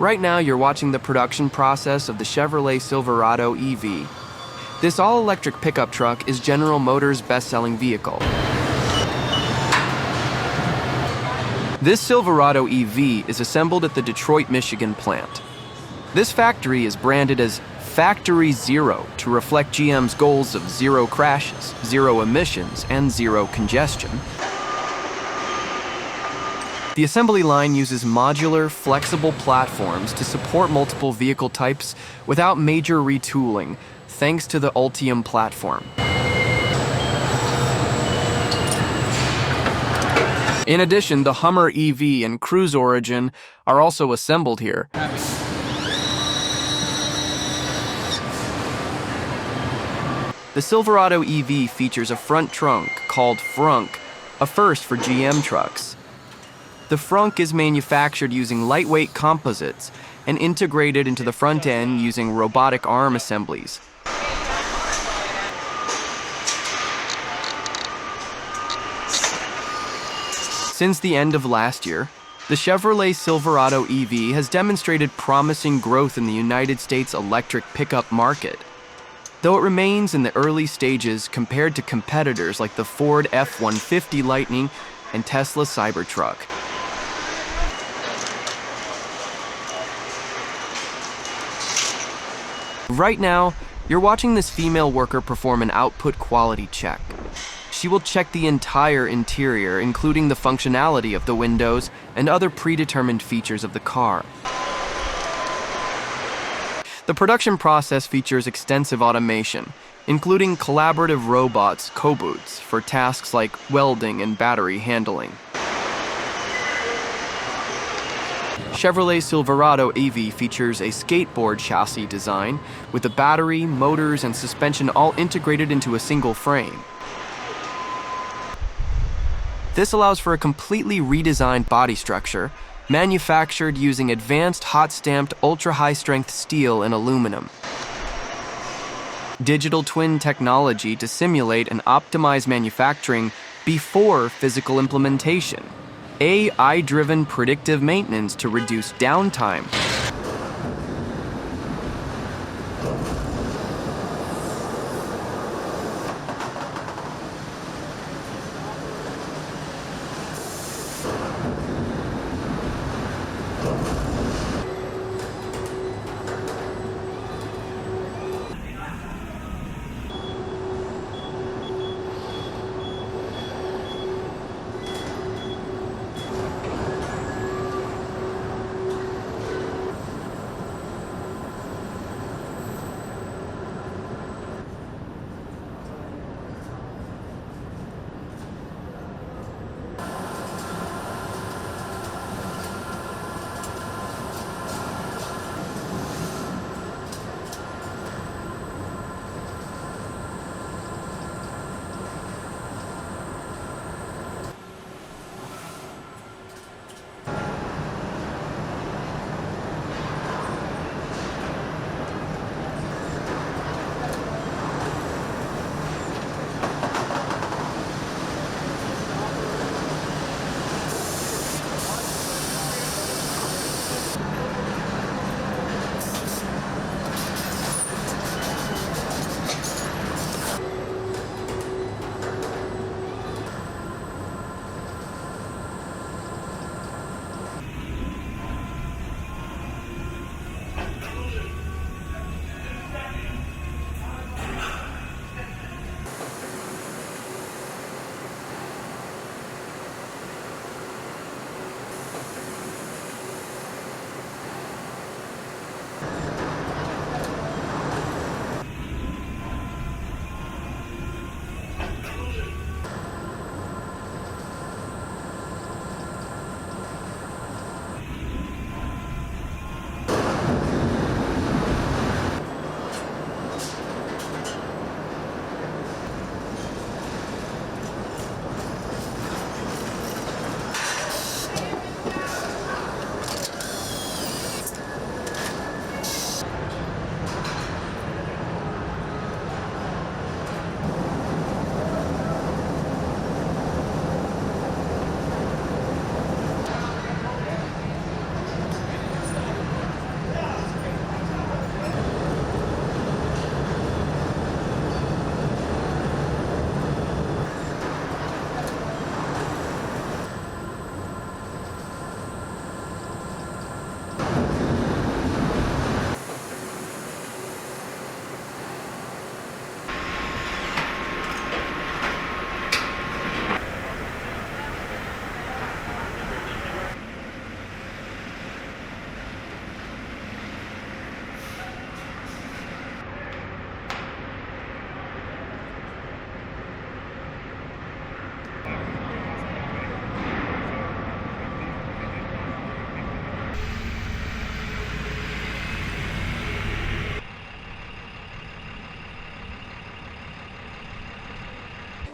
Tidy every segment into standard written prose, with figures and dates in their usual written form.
Right now, you're watching the production process of the Chevrolet Silverado EV. This all-electric pickup truck is General Motors' best-selling vehicle. This Silverado EV is assembled at the Detroit, Michigan plant. This factory is branded as Factory Zero to reflect GM's goals of zero crashes, zero emissions, and zero congestion. The assembly line uses modular, flexible platforms to support multiple vehicle types without major retooling, thanks to the Ultium platform. In addition, the Hummer EV and Cruise Origin are also assembled here. The Silverado EV features a front trunk called frunk, a first for GM trucks. The frunk is manufactured using lightweight composites and integrated into the front end using robotic arm assemblies. Since the end of last year, the Chevrolet Silverado EV has demonstrated promising growth in the United States electric pickup market, though it remains in the early stages compared to competitors like the Ford F-150 Lightning and Tesla Cybertruck. Right now, you're watching this female worker perform an output quality check. She will check the entire interior, including the functionality of the windows and other predetermined features of the car. The production process features extensive automation, including collaborative robots, cobots, for tasks like welding and battery handling. Chevrolet Silverado EV features a skateboard chassis design with the battery, motors, and suspension all integrated into a single frame. This allows for a completely redesigned body structure, manufactured using advanced hot-stamped ultra-high-strength steel and aluminum. Digital twin technology to simulate and optimize manufacturing before physical implementation. AI-driven predictive maintenance to reduce downtime.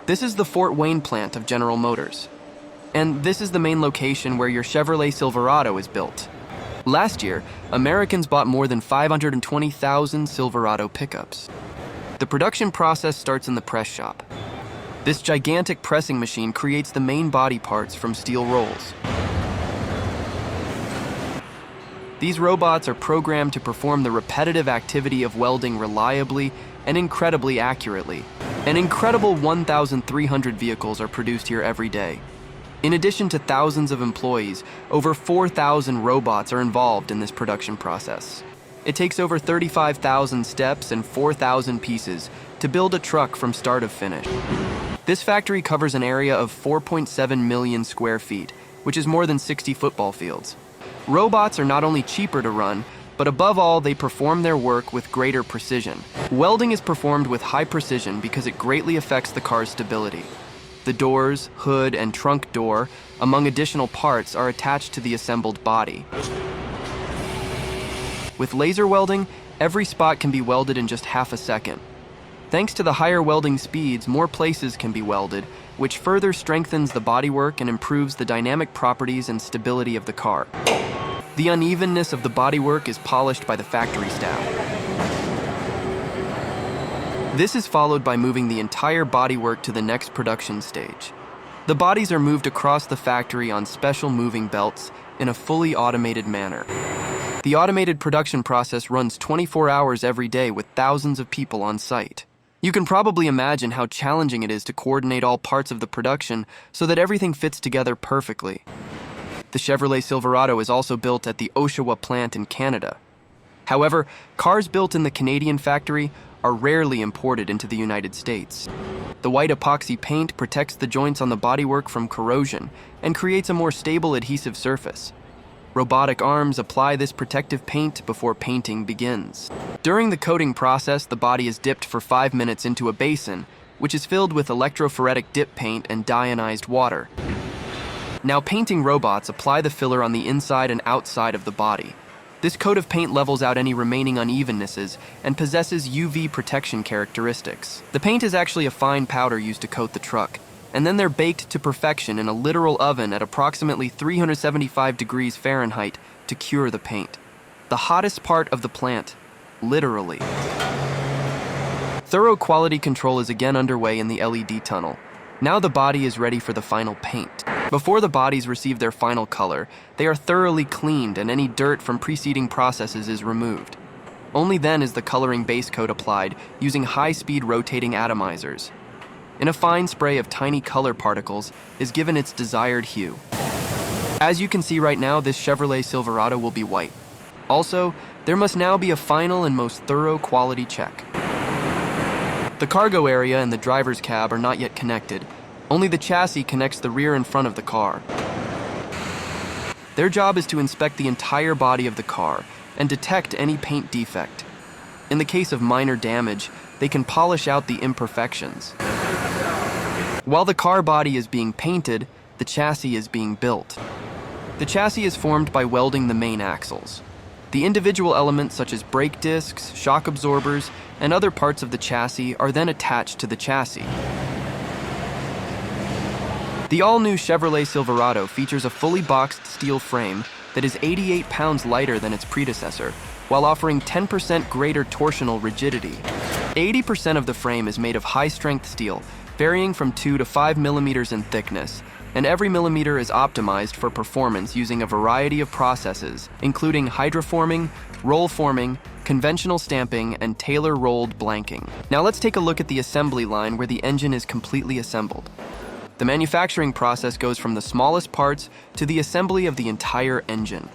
This is the Fort Wayne plant of General Motors. And this is the main location where your Chevrolet Silverado is built. Last year, Americans bought more than 520,000 Silverado pickups. The production process starts in the press shop. This gigantic pressing machine creates the main body parts from steel rolls. These robots are programmed to perform the repetitive activity of welding reliably and incredibly accurately. An incredible 1,300 vehicles are produced here every day. In addition to thousands of employees, over 4,000 robots are involved in this production process. It takes over 35,000 steps and 4,000 pieces to build a truck from start to finish. This factory covers an area of 4.7 million square feet, which is more than 60 football fields. Robots are not only cheaper to run, but above all, they perform their work with greater precision. Welding is performed with high precision because it greatly affects the car's stability. The doors, hood, and trunk door, among additional parts, are attached to the assembled body. With laser welding, every spot can be welded in just half a second. Thanks to the higher welding speeds, more places can be welded, which further strengthens the bodywork and improves the dynamic properties and stability of the car. The unevenness of the bodywork is polished by the factory staff. This is followed by moving the entire bodywork to the next production stage. The bodies are moved across the factory on special moving belts in a fully automated manner. The automated production process runs 24 hours every day with thousands of people on site. You can probably imagine how challenging it is to coordinate all parts of the production so that everything fits together perfectly. The Chevrolet Silverado is also built at the Oshawa plant in Canada. However, cars built in the Canadian factory are rarely imported into the United States. The white epoxy paint protects the joints on the bodywork from corrosion and creates a more stable adhesive surface. Robotic arms apply this protective paint before painting begins. During the coating process, the body is dipped for 5 minutes into a basin, which is filled with electrophoretic dip paint and deionized water. Now, painting robots apply the filler on the inside and outside of the body. This coat of paint levels out any remaining unevennesses and possesses UV protection characteristics. The paint is actually a fine powder used to coat the truck, and then they're baked to perfection in a literal oven at approximately 375 degrees Fahrenheit to cure the paint. The hottest part of the plant, literally. Thorough quality control is again underway in the LED tunnel. Now the body is ready for the final paint. Before the bodies receive their final color, they are thoroughly cleaned and any dirt from preceding processes is removed. Only then is the coloring base coat applied using high-speed rotating atomizers. In a fine spray of tiny color particles is given its desired hue. As you can see right now, this Chevrolet Silverado will be white. Also, there must now be a final and most thorough quality check. The cargo area and the driver's cab are not yet connected. Only the chassis connects the rear and front of the car. Their job is to inspect the entire body of the car and detect any paint defect. In the case of minor damage, they can polish out the imperfections. While the car body is being painted, the chassis is being built. The chassis is formed by welding the main axles. The individual elements such as brake discs, shock absorbers, and other parts of the chassis are then attached to the chassis. The all-new Chevrolet Silverado features a fully boxed steel frame that is 88 pounds lighter than its predecessor, while offering 10% greater torsional rigidity. 80% of the frame is made of high-strength steel, varying from 2 to 5 millimeters in thickness, and every millimeter is optimized for performance using a variety of processes, including hydroforming, roll forming, conventional stamping, and tailor-rolled blanking. Now let's take a look at the assembly line where the engine is completely assembled. The manufacturing process goes from the smallest parts to the assembly of the entire engine.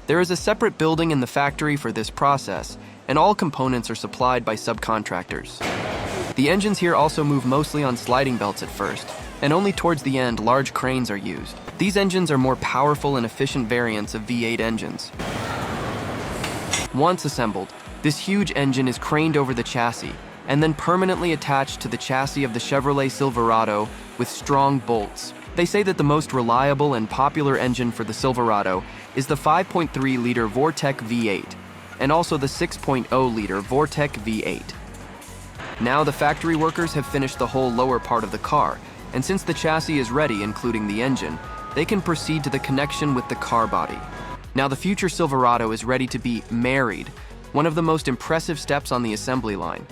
There is a separate building in the factory for this process, and all components are supplied by subcontractors. The engines here also move mostly on sliding belts at first, and only towards the end large cranes are used. These engines are more powerful and efficient variants of V8 engines. Once assembled, this huge engine is craned over the chassis, and then permanently attached to the chassis of the Chevrolet Silverado with strong bolts. They say that the most reliable and popular engine for the Silverado is the 5.3-liter Vortec V8, and also the 6.0-liter Vortec V8. Now the factory workers have finished the whole lower part of the car, and since the chassis is ready, including the engine, they can proceed to the connection with the car body. Now the future Silverado is ready to be married, one of the most impressive steps on the assembly line.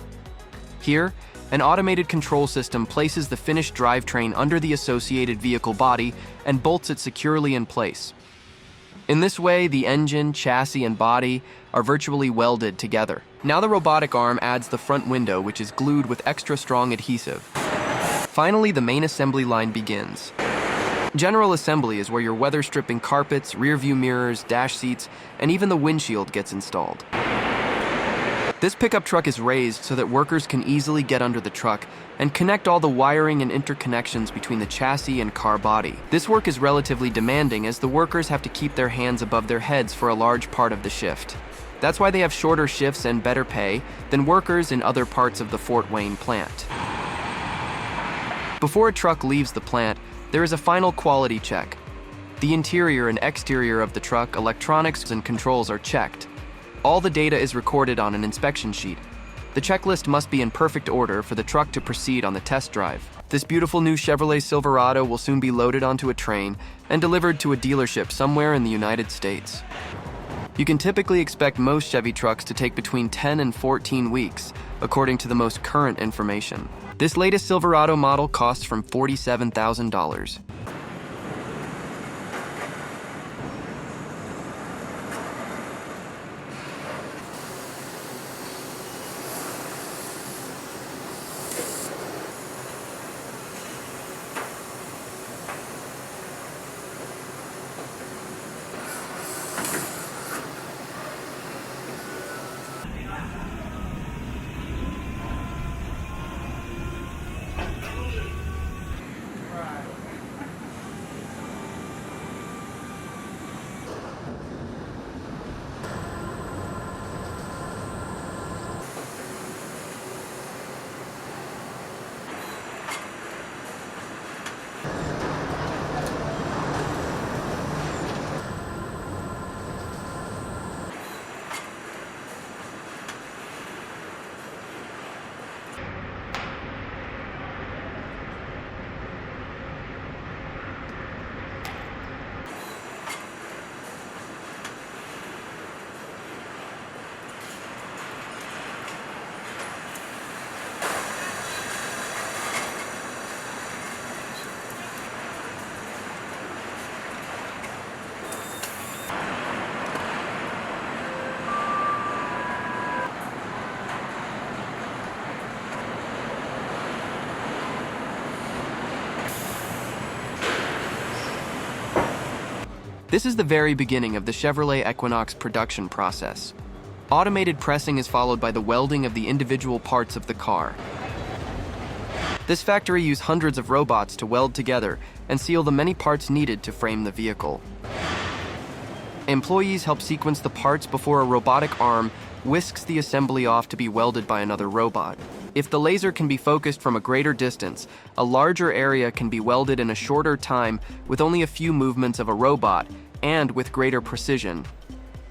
Here, an automated control system places the finished drivetrain under the associated vehicle body and bolts it securely in place. In this way, the engine, chassis, and body are virtually welded together. Now the robotic arm adds the front window, which is glued with extra strong adhesive. Finally, the main assembly line begins. General assembly is where your weather-stripping carpets, rear-view mirrors, dash seats, and even the windshield gets installed. This pickup truck is raised so that workers can easily get under the truck and connect all the wiring and interconnections between the chassis and car body. This work is relatively demanding as the workers have to keep their hands above their heads for a large part of the shift. That's why they have shorter shifts and better pay than workers in other parts of the Fort Wayne plant. Before a truck leaves the plant, there is a final quality check. The interior and exterior of the truck, electronics and controls are checked. All the data is recorded on an inspection sheet. The checklist must be in perfect order for the truck to proceed on the test drive. This beautiful new Chevrolet Silverado will soon be loaded onto a train and delivered to a dealership somewhere in the United States. You can typically expect most Chevy trucks to take between 10 and 14 weeks, according to the most current information. This latest Silverado model costs from $47,000. This is the very beginning of the Chevrolet Equinox production process. Automated pressing is followed by the welding of the individual parts of the car. This factory used hundreds of robots to weld together and seal the many parts needed to frame the vehicle. Employees help sequence the parts before a robotic arm whisks the assembly off to be welded by another robot. If the laser can be focused from a greater distance, a larger area can be welded in a shorter time with only a few movements of a robot and with greater precision.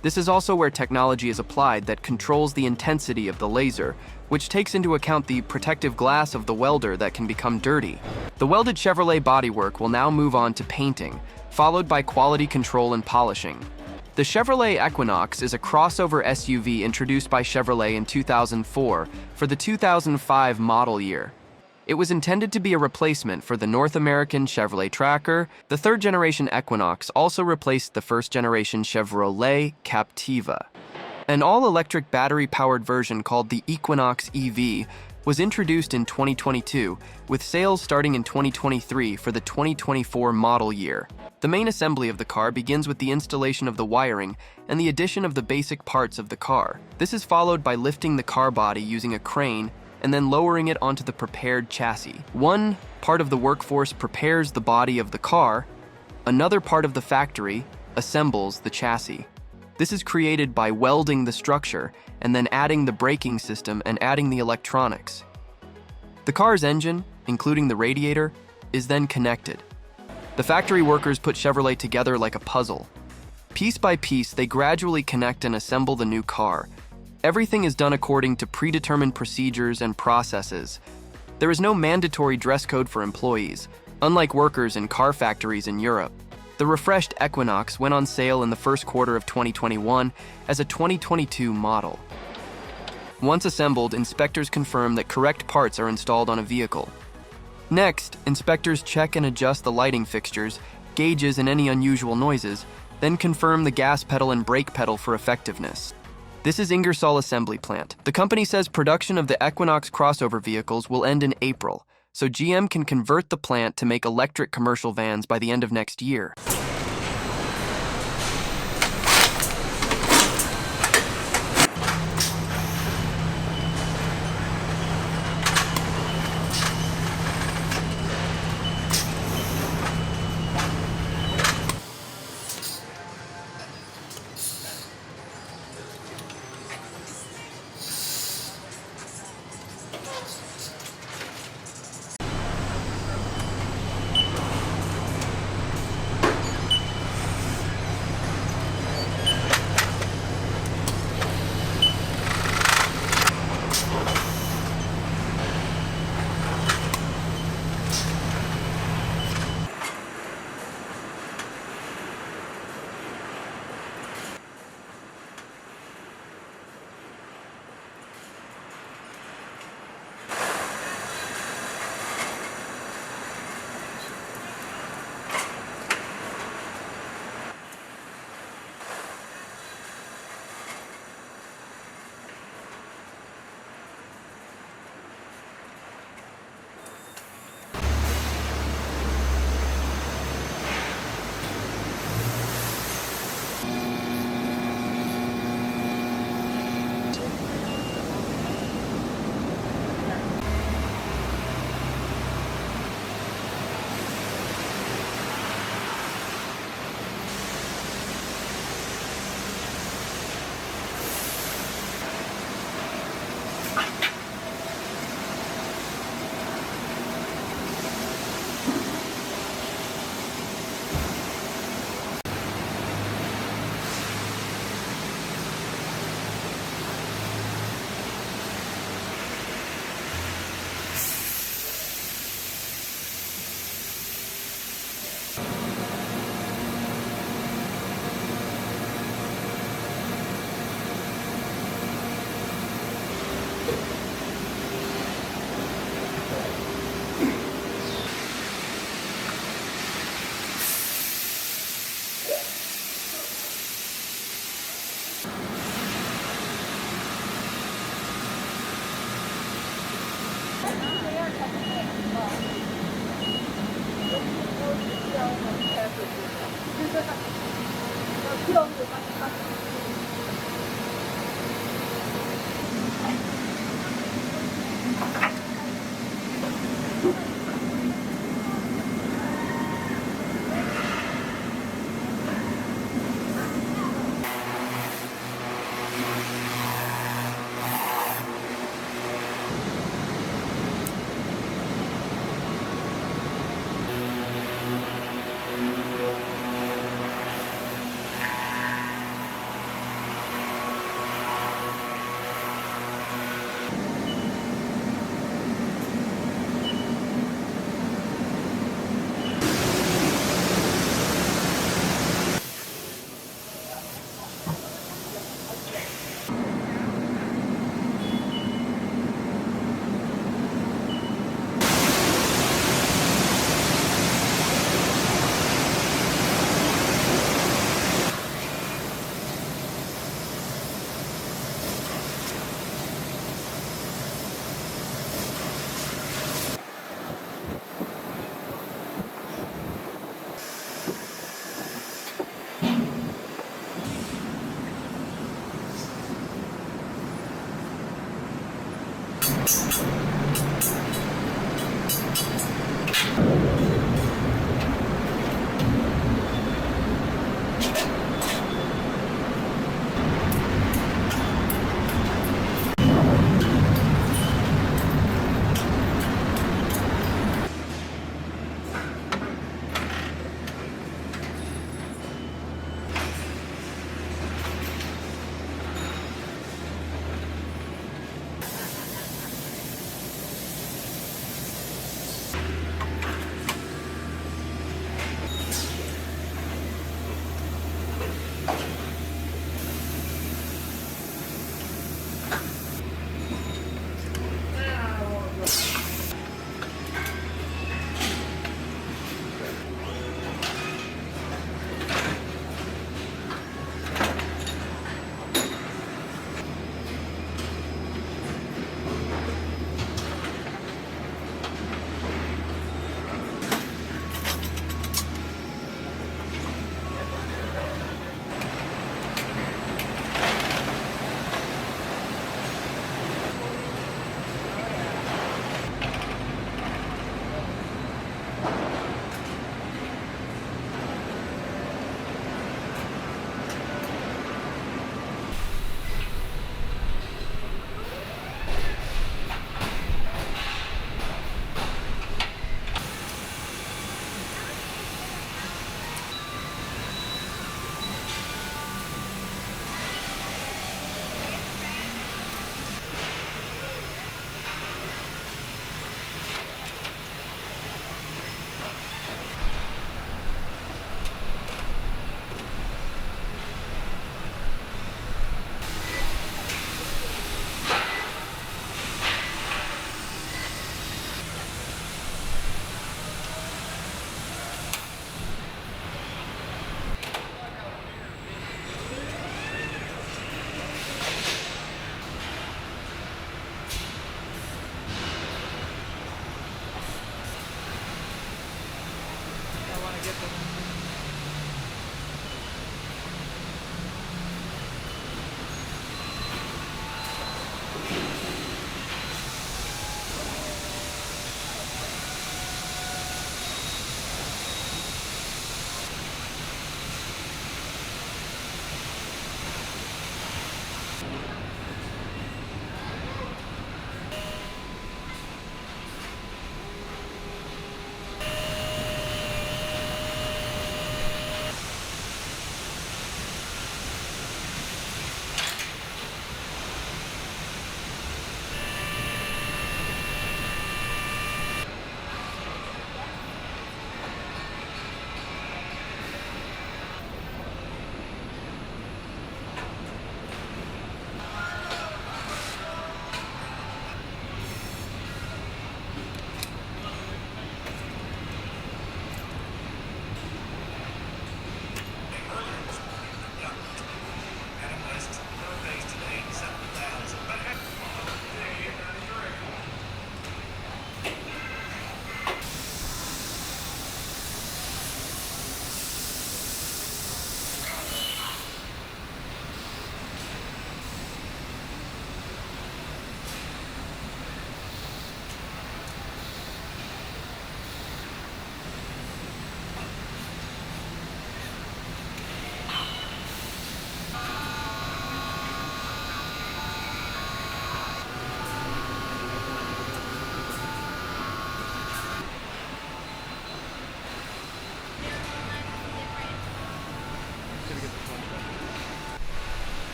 This is also where technology is applied that controls the intensity of the laser, which takes into account the protective glass of the welder that can become dirty. The welded Chevrolet bodywork will now move on to painting, followed by quality control and polishing. The Chevrolet Equinox is a crossover SUV introduced by Chevrolet in 2004 for the 2005 model year. It was intended to be a replacement for the North American Chevrolet Tracker. The third-generation Equinox also replaced the first-generation Chevrolet Captiva. An all-electric battery-powered version called the Equinox EV was introduced in 2022, with sales starting in 2023 for the 2024 model year. The main assembly of the car begins with the installation of the wiring and the addition of the basic parts of the car. This is followed by lifting the car body using a crane and then lowering it onto the prepared chassis. One part of the workforce prepares the body of the car, another part of the factory assembles the chassis. This is created by welding the structure and then adding the braking system and adding the electronics. The car's engine, including the radiator, is then connected. The factory workers put Chevrolet together like a puzzle. Piece by piece, they gradually connect and assemble the new car. Everything is done according to predetermined procedures and processes. There is no mandatory dress code for employees, unlike workers in car factories in Europe. The refreshed Equinox went on sale in the first quarter of 2021 as a 2022 model. Once assembled, inspectors confirm that correct parts are installed on a vehicle. Next, inspectors check and adjust the lighting fixtures, gauges, and any unusual noises, then confirm the gas pedal and brake pedal for effectiveness. This is Ingersoll Assembly Plant. The company says production of the Equinox crossover vehicles will end in April, so GM can convert the plant to make electric commercial vans by the end of next year.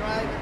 drive it